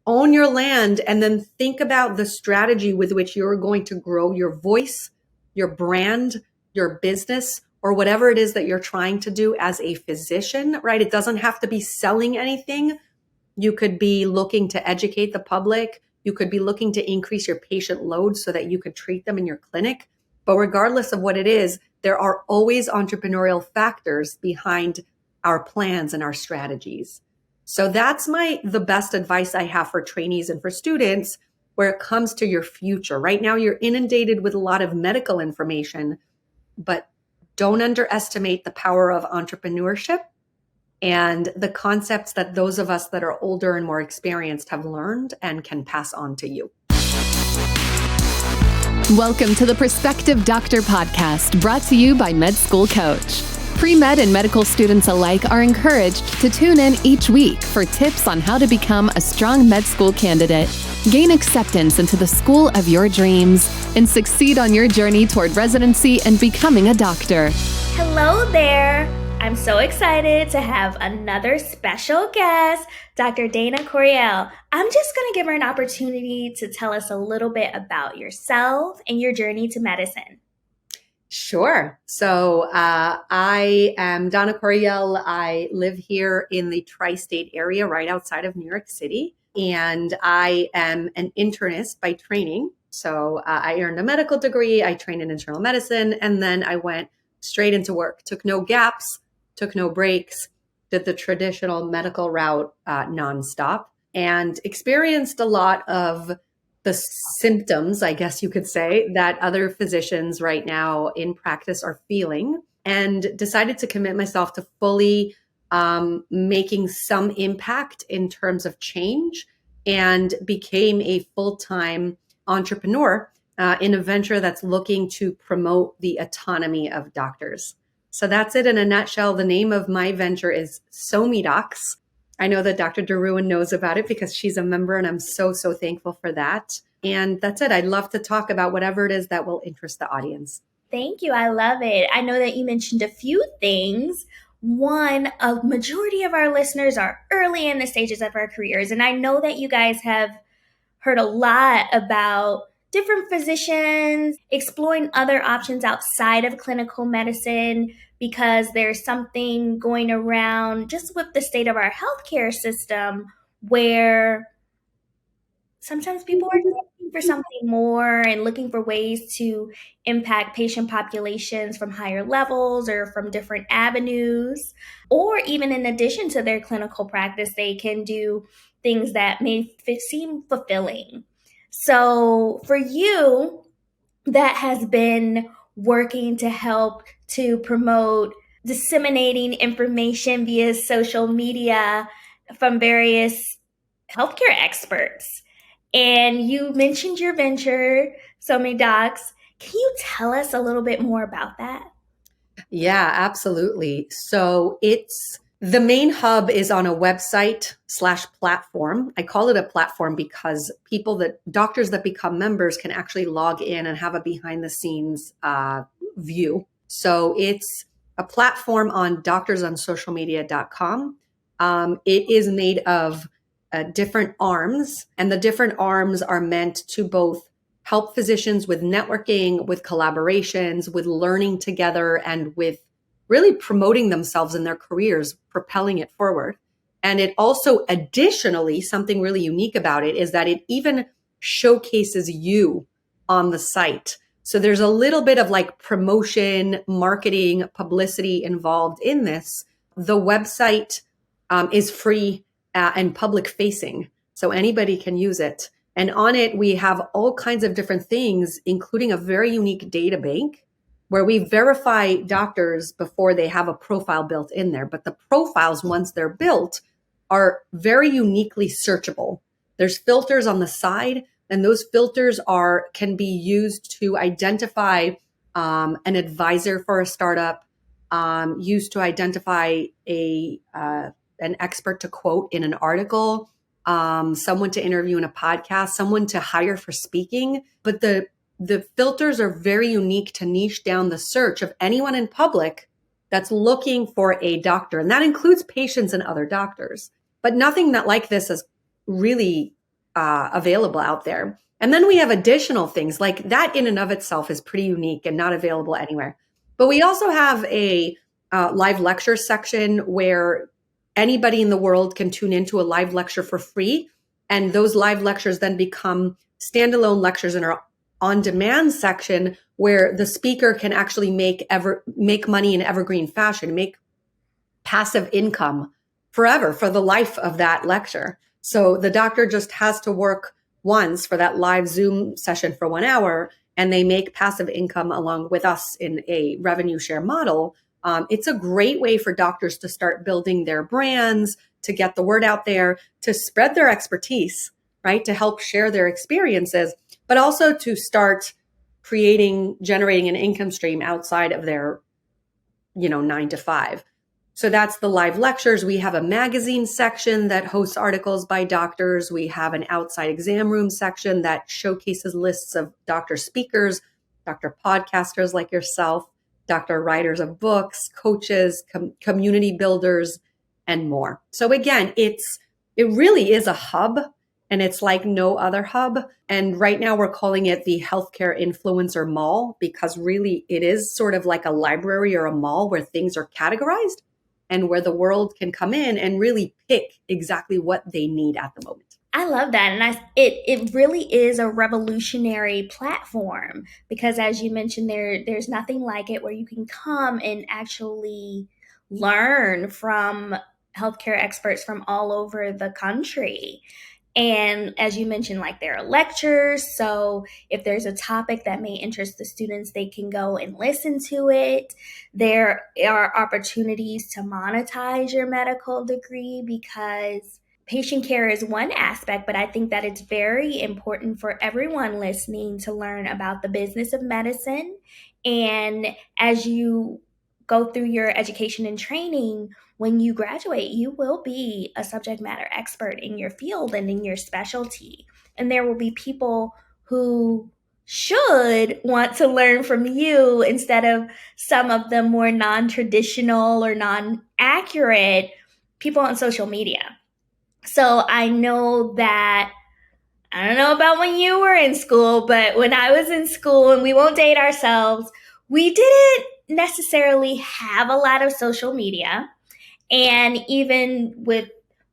own your land, and then think about the strategy with which you're going to grow your voice, your brand, your business, or whatever it is that you're trying to do as a physician, right? It doesn't have to be selling anything. You could be looking to educate the public. You could be looking to increase your patient load so that you could treat them in your clinic. But regardless of what it is, there are always entrepreneurial factors behind our plans and our strategies. So that's the best advice I have for trainees and for students where it comes to your future. Right now, you're inundated with a lot of medical information, but don't underestimate the power of entrepreneurship and the concepts that those of us that are older and more experienced have learned and can pass on to you. Welcome to the Prospective Doctor Podcast, brought to you by Med School Coach. Pre-med and medical students alike are encouraged to tune in each week for tips on how to become a strong med school candidate, gain acceptance into the school of your dreams, and succeed on your journey toward residency and becoming a doctor. Hello there. I'm so excited to have another special guest, Dr. Dana Corriel. I'm just going to give her an opportunity to tell us a little bit about yourself and your journey to medicine. Sure. So I am Dana Corriel. I live here in the tri-state area right outside of New York City, and I am an internist by training. So I earned a medical degree, I trained in internal medicine, and then I went straight into work, took no gaps, took no breaks, did the traditional medical route nonstop, and experienced a lot of the symptoms, I guess you could say, that other physicians right now in practice are feeling, and decided to commit myself to fully making some impact in terms of change, and became a full-time entrepreneur in a venture that's looking to promote the autonomy of doctors. So that's it in a nutshell. The name of my venture is SoMeDocs. I know that Dr. DeRuin knows about it because she's a member, and I'm so thankful for that. And that's it. I'd love to talk about whatever it is that will interest the audience. Thank you. I love it. I know that you mentioned a few things. One, a majority of our listeners are early in the stages of our careers. And I know that you guys have heard a lot about different physicians exploring other options outside of clinical medicine because there's something going around just with the state of our healthcare system where sometimes people are just looking for something more and looking for ways to impact patient populations from higher levels or from different avenues. Or even in addition to their clinical practice, they can do things that may seem fulfilling. So for you, that has been working to help to promote disseminating information via social media from various healthcare experts. And you mentioned your venture, SoMeDocs. Can you tell us a little bit more about that? Yeah, absolutely. So the main hub is on a website / platform. I call it a platform because doctors that become members can actually log in and have a behind the scenes view. So it's a platform on doctorsonsocialmedia.com. It is made of different arms, and the different arms are meant to both help physicians with networking, with collaborations, with learning together, and with really promoting themselves in their careers, propelling it forward. And it also, additionally, something really unique about it is that it even showcases you on the site. So there's a little bit of like promotion, marketing, publicity involved in this. The website is free and public facing, so anybody can use it. And on it, we have all kinds of different things, including a very unique data bank where we verify doctors before they have a profile built in there. But the profiles, once they're built, are very uniquely searchable. There's filters on the side, and those filters can be used to identify an advisor for a startup, used to identify an expert to quote in an article, someone to interview in a podcast, someone to hire for speaking. But the filters are very unique to niche down the search of anyone in public that's looking for a doctor. And that includes patients and other doctors. But nothing that like this has really available out there. And then we have additional things like that in and of itself is pretty unique and not available anywhere. But we also have a live lecture section where anybody in the world can tune into a live lecture for free. And those live lectures then become standalone lectures in our on-demand section where the speaker can actually make money in evergreen fashion, make passive income forever for the life of that lecture. So the doctor just has to work once for that live Zoom session for 1 hour, and they make passive income along with us in a revenue share model. It's a great way for doctors to start building their brands, to get the word out there, to spread their expertise, right? To help share their experiences, but also to start generating an income stream outside of their, 9 to 5. So that's the live lectures. We have a magazine section that hosts articles by doctors. We have an outside exam room section that showcases lists of doctor speakers, doctor podcasters like yourself, doctor writers of books, coaches, community builders, and more. So again, it really is a hub, and it's like no other hub. And right now we're calling it the Healthcare Influencer Mall because really it is sort of like a library or a mall where things are categorized and where the world can come in and really pick exactly what they need at the moment. I love that. And it really is a revolutionary platform because as you mentioned, there's nothing like it where you can come and actually learn from healthcare experts from all over the country. And as you mentioned, like there are lectures. So if there's a topic that may interest the students, they can go and listen to it. There are opportunities to monetize your medical degree because patient care is one aspect, but I think that it's very important for everyone listening to learn about the business of medicine. And as you go through your education and training, when you graduate, you will be a subject matter expert in your field and in your specialty. And there will be people who should want to learn from you instead of some of the more non-traditional or non-accurate people on social media. So I know that, I don't know about when you were in school, but when I was in school, and we won't date ourselves, we didn't necessarily have a lot of social media. And even with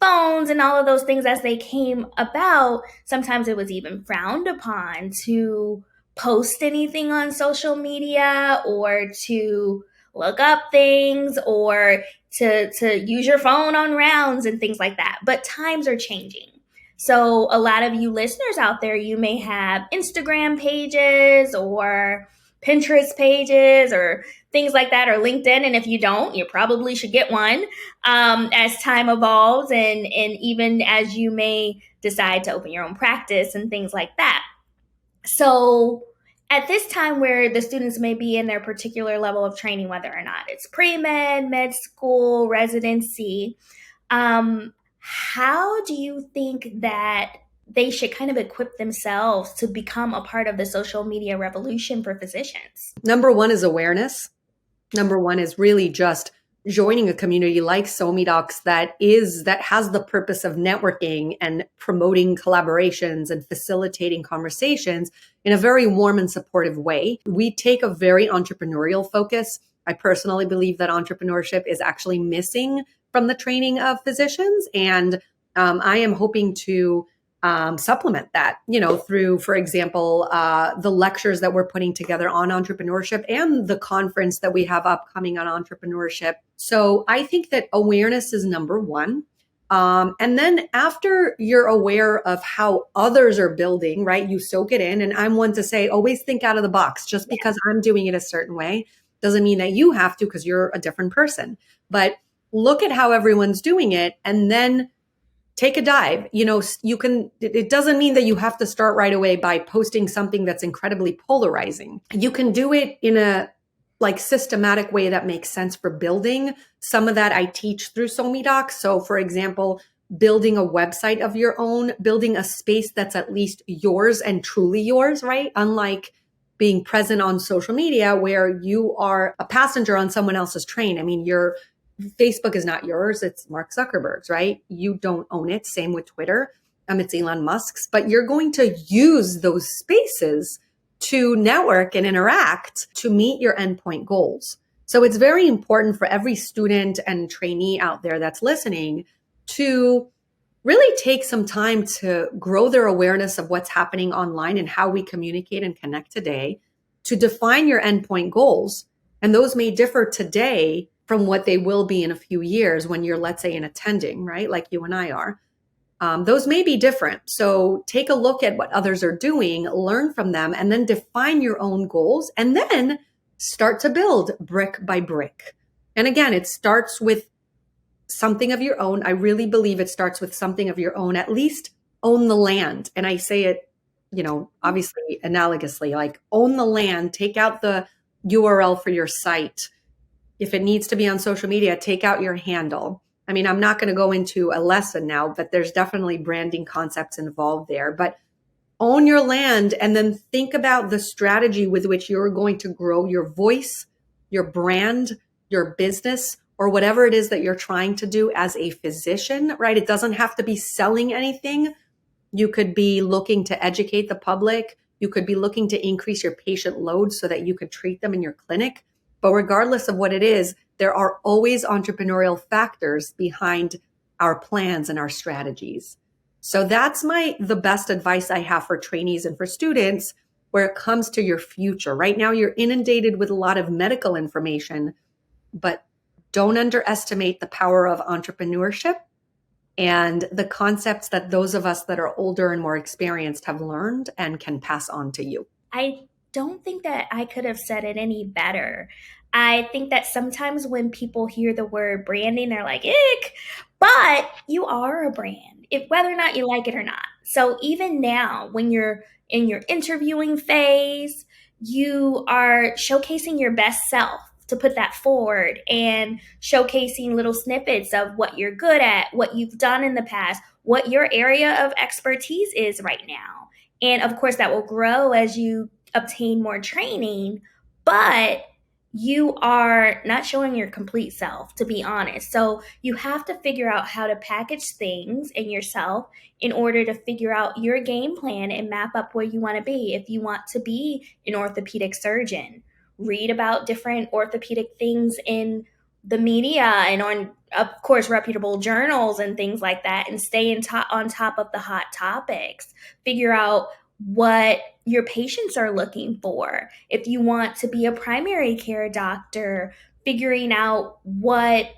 phones and all of those things as they came about, sometimes it was even frowned upon to post anything on social media or to look up things or to use your phone on rounds and things like that. But times are changing. So a lot of you listeners out there, you may have Instagram pages or Pinterest pages or things like that, or LinkedIn. And if you don't, you probably should get one as time evolves and even as you may decide to open your own practice and things like that. So at this time where the students may be in their particular level of training, whether or not it's pre-med, med school, residency, how do you think that they should kind of equip themselves to become a part of the social media revolution for physicians? Number one is awareness. Number one is really just joining a community like SoMeDocs that has the purpose of networking and promoting collaborations and facilitating conversations in a very warm and supportive way. We take a very entrepreneurial focus. I personally believe that entrepreneurship is actually missing from the training of physicians. And I am hoping to supplement that, through, for example, the lectures that we're putting together on entrepreneurship and the conference that we have upcoming on entrepreneurship. So I think that awareness is number one. And then after you're aware of how others are building, right, you soak it in. And I'm one to say, always think out of the box. Just because I'm doing it a certain way doesn't mean that you have to because you're a different person. But look at how everyone's doing it and then take a dive. It doesn't mean that you have to start right away by posting something that's incredibly polarizing. You can do it in a systematic way that makes sense for building. Some of that I teach through SoMeDocs. So for example, building a website of your own, building a space that's at least yours and truly yours, right? Unlike being present on social media where you are a passenger on someone else's train. I mean, Facebook is not yours. It's Mark Zuckerberg's, right? You don't own it. Same with Twitter. it's Elon Musk's, but you're going to use those spaces to network and interact to meet your endpoint goals. So it's very important for every student and trainee out there that's listening to really take some time to grow their awareness of what's happening online and how we communicate and connect today, to define your endpoint goals. And those may differ today from what they will be in a few years when you're, let's say, an attending, right? Like you and I are. Those may be different. So take a look at what others are doing, learn from them, and then define your own goals, and then start to build brick by brick. And again, it starts with something of your own. I really believe it starts with something of your own. At least own the land. And I say it, obviously analogously, like own the land, take out the URL for your site. If it needs to be on social media, take out your handle. I mean, I'm not going to go into a lesson now, but there's definitely branding concepts involved there. But own your land and then think about the strategy with which you're going to grow your voice, your brand, your business, or whatever it is that you're trying to do as a physician, right? It doesn't have to be selling anything. You could be looking to educate the public. You could be looking to increase your patient load so that you could treat them in your clinic. But regardless of what it is, there are always entrepreneurial factors behind our plans and our strategies. So that's the best advice I have for trainees and for students where it comes to your future. Right now, you're inundated with a lot of medical information, but don't underestimate the power of entrepreneurship and the concepts that those of us that are older and more experienced have learned and can pass on to you. I don't think that I could have said it any better. I think that sometimes when people hear the word branding, they're like, ick, but you are a brand, whether or not you like it or not. So even now, when you're in your interviewing phase, you are showcasing your best self to put that forward and showcasing little snippets of what you're good at, what you've done in the past, what your area of expertise is right now. And of course, that will grow as you obtain more training, but you are not showing your complete self, to be honest. So you have to figure out how to package things in yourself in order to figure out your game plan and map up where you want to be. If you want to be an orthopedic surgeon, read about different orthopedic things in the media and on, of course, reputable journals and things like that, and stay on top of the hot topics. Figure out what your patients are looking for. If you want to be a primary care doctor, figuring out what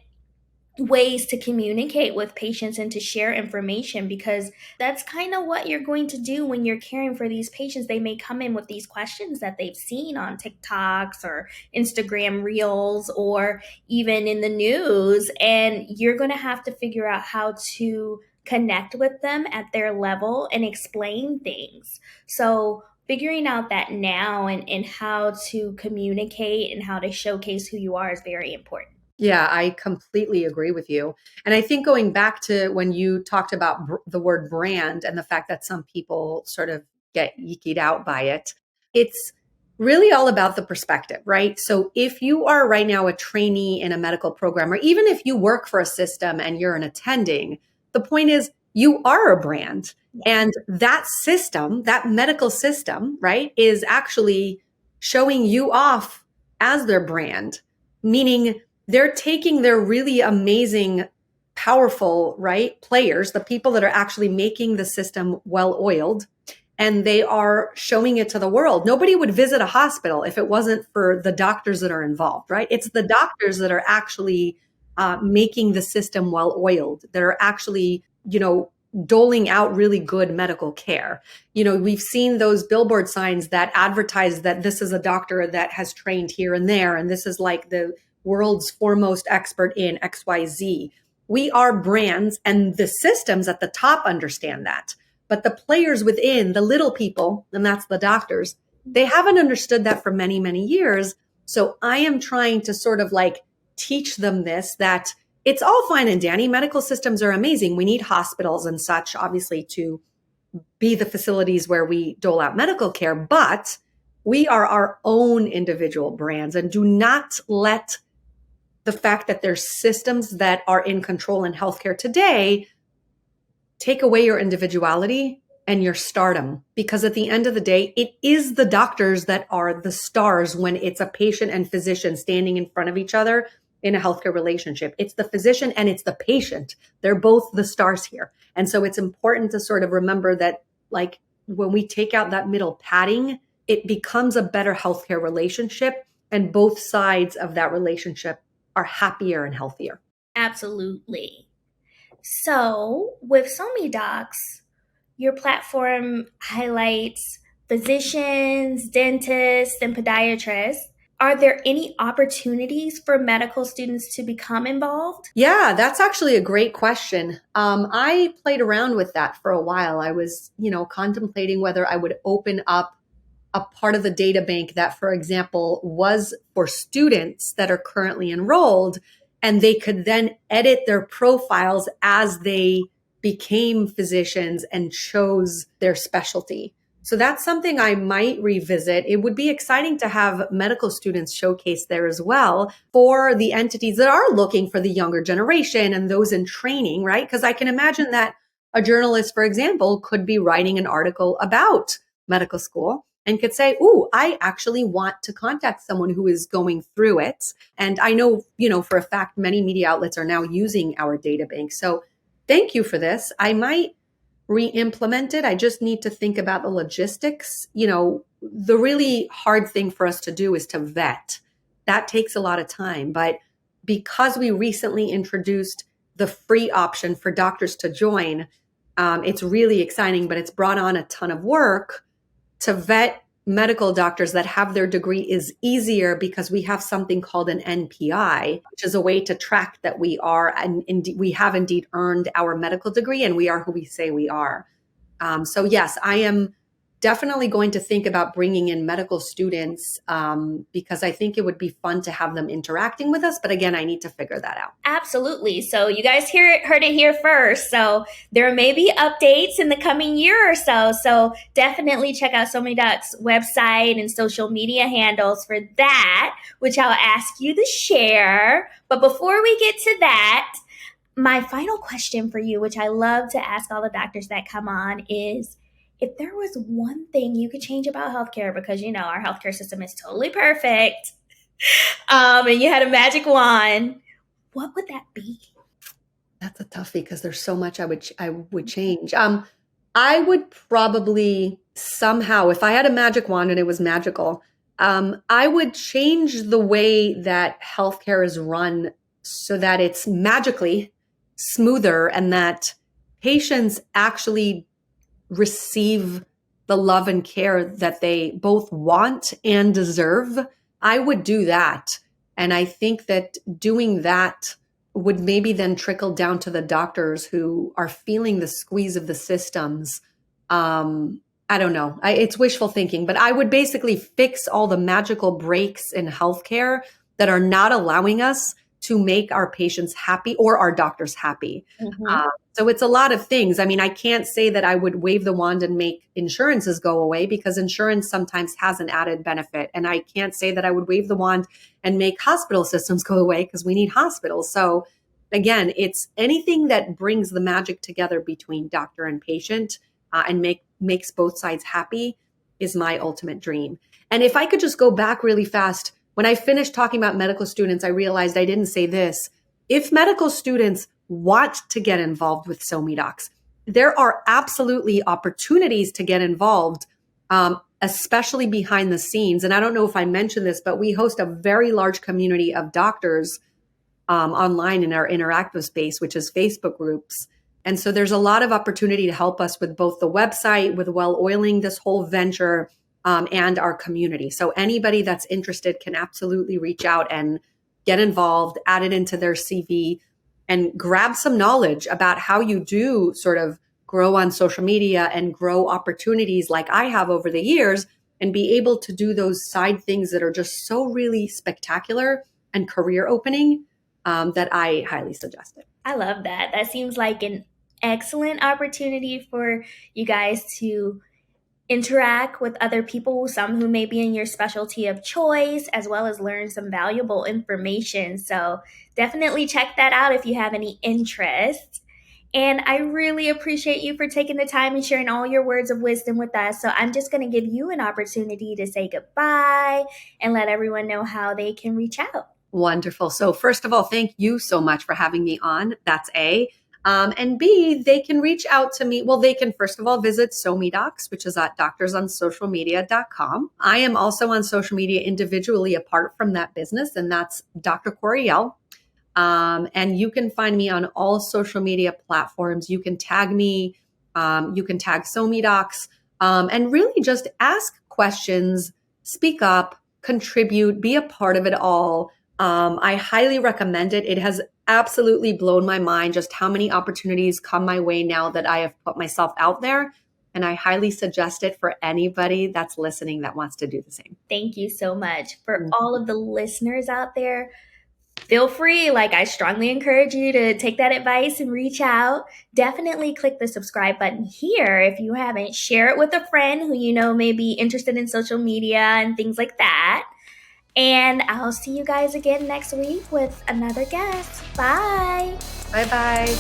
ways to communicate with patients and to share information, because that's kind of what you're going to do when you're caring for these patients. They may come in with these questions that they've seen on TikToks or Instagram Reels or even in the news, and you're going to have to figure out how to connect with them at their level and explain things. So figuring out that now and how to communicate and how to showcase who you are is very important. Yeah, I completely agree with you. And I think going back to when you talked about the word brand and the fact that some people sort of get yeekied out by it, it's really all about the perspective, right? So if you are right now a trainee in a medical program, or even if you work for a system and you're an attending, the point is you are a brand. And that system, that medical system, right, is actually showing you off as their brand, meaning they're taking their really amazing, powerful, right, players, the people that are actually making the system well-oiled, and they are showing it to the world. Nobody would visit a hospital if it wasn't for the doctors that are involved, right? It's the doctors that are actually making the system well-oiled, that are actually, doling out really good medical care. We've seen those billboard signs that advertise that this is a doctor that has trained here and there, and this is like the world's foremost expert in XYZ. We are brands, and the systems at the top understand that. But the players within, the little people, and that's the doctors, they haven't understood that for many, many years. So I am trying to sort of like teach them this, that it's all fine and dandy. Medical systems are amazing. We need hospitals and such, obviously, to be the facilities where we dole out medical care, but we are our own individual brands, and do not let the fact that there's systems that are in control in healthcare today take away your individuality and your stardom, because at the end of the day, it is the doctors that are the stars when it's a patient and physician standing in front of each other in a healthcare relationship. It's the physician and it's the patient. They're both the stars here. And so it's important to sort of remember that, like, when we take out that middle padding, it becomes a better healthcare relationship, and both sides of that relationship are happier and healthier. Absolutely. So with SoMeDocs, your platform highlights physicians, dentists, and podiatrists. Are there any opportunities for medical students to become involved? Yeah, that's actually a great question. I played around with that for a while. I was, contemplating whether I would open up a part of the data bank that, for example, was for students that are currently enrolled, and they could then edit their profiles as they became physicians and chose their specialty. So that's something I might revisit. It would be exciting to have medical students showcase there as well for the entities that are looking for the younger generation and those in training, right? Because I can imagine that a journalist, for example, could be writing an article about medical school and could say, "Ooh, I actually want to contact someone who is going through it." And I know, for a fact, many media outlets are now using our data bank. So thank you for this. I might re-implement it. I just need to think about the logistics. The really hard thing for us to do is to vet. That takes a lot of time. But because we recently introduced the free option for doctors to join, it's really exciting, but it's brought on a ton of work. To vet medical doctors that have their degree is easier because we have something called an NPI, which is a way to track that we are, and we have indeed earned our medical degree and we are who we say we are. So yes, I am definitely going to think about bringing in medical students because I think it would be fun to have them interacting with us. But again, I need to figure that out. Absolutely. So you guys heard it here first. So there may be updates in the coming year or so. So definitely check out SoMeDocs' website and social media handles for that, which I'll ask you to share. But before we get to that, my final question for you, which I love to ask all the doctors that come on, is if there was one thing you could change about healthcare, because our healthcare system is totally perfect, and you had a magic wand, what would that be? That's a toughie because there's so much I would change. I would probably somehow, if I had a magic wand and it was magical, I would change the way that healthcare is run so that it's magically smoother and that patients actually receive the love and care that they both want and deserve. I would do that. And I think that doing that would maybe then trickle down to the doctors who are feeling the squeeze of the systems. I don't know. It's wishful thinking, but I would basically fix all the magical breaks in healthcare that are not allowing us to make our patients happy or our doctors happy. Mm-hmm. So it's a lot of things. I mean, I can't say that I would wave the wand and make insurances go away because insurance sometimes has an added benefit. And I can't say that I would wave the wand and make hospital systems go away because we need hospitals. So again, it's anything that brings the magic together between doctor and patient and makes both sides happy is my ultimate dream. And if I could just go back really fast, when I finished talking about medical students, I realized I didn't say this. If medical students want to get involved with SoMeDocs, there are absolutely opportunities to get involved, especially behind the scenes. And I don't know if I mentioned this, but we host a very large community of doctors online in our interactive space, which is Facebook groups. And so there's a lot of opportunity to help us with both the website, with well-oiling this whole venture, and our community. So anybody that's interested can absolutely reach out and get involved, add it into their CV, and grab some knowledge about how you do sort of grow on social media and grow opportunities like I have over the years and be able to do those side things that are just so really spectacular and career opening that I highly suggest it. I love that. That seems like an excellent opportunity for you guys to interact with other people, some who may be in your specialty of choice, as well as learn some valuable information. So definitely check that out if you have any interest. And I really appreciate you for taking the time and sharing all your words of wisdom with us. So I'm just going to give you an opportunity to say goodbye and let everyone know how they can reach out. Wonderful. So first of all, thank you so much for having me on. That's A. And B, they can reach out to me. Well, they can first of all visit SoMeDocs, which is at doctorsonsocialmedia.com. I am also on social media individually apart from that business, and that's Dr. Corriel. And you can find me on all social media platforms. You can tag me, you can tag SoMeDocs, and really just ask questions, speak up, contribute, be a part of it all. I highly recommend it. It has absolutely blown my mind just how many opportunities come my way now that I have put myself out there. And I highly suggest it for anybody that's listening that wants to do the same. Thank you so much. For all of the listeners out there, feel free. I strongly encourage you to take that advice and reach out. Definitely click the subscribe button here if you haven't. Share it with a friend who you know may be interested in social media and things like that. And I'll see you guys again next week with another guest. Bye. Bye-bye.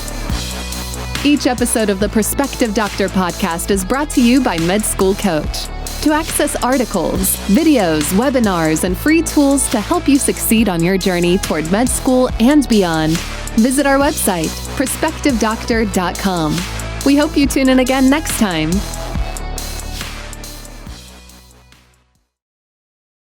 Each episode of the Prospective Doctor podcast is brought to you by Med School Coach. To access articles, videos, webinars, and free tools to help you succeed on your journey toward med school and beyond, visit our website, prospectivedoctor.com. We hope you tune in again next time.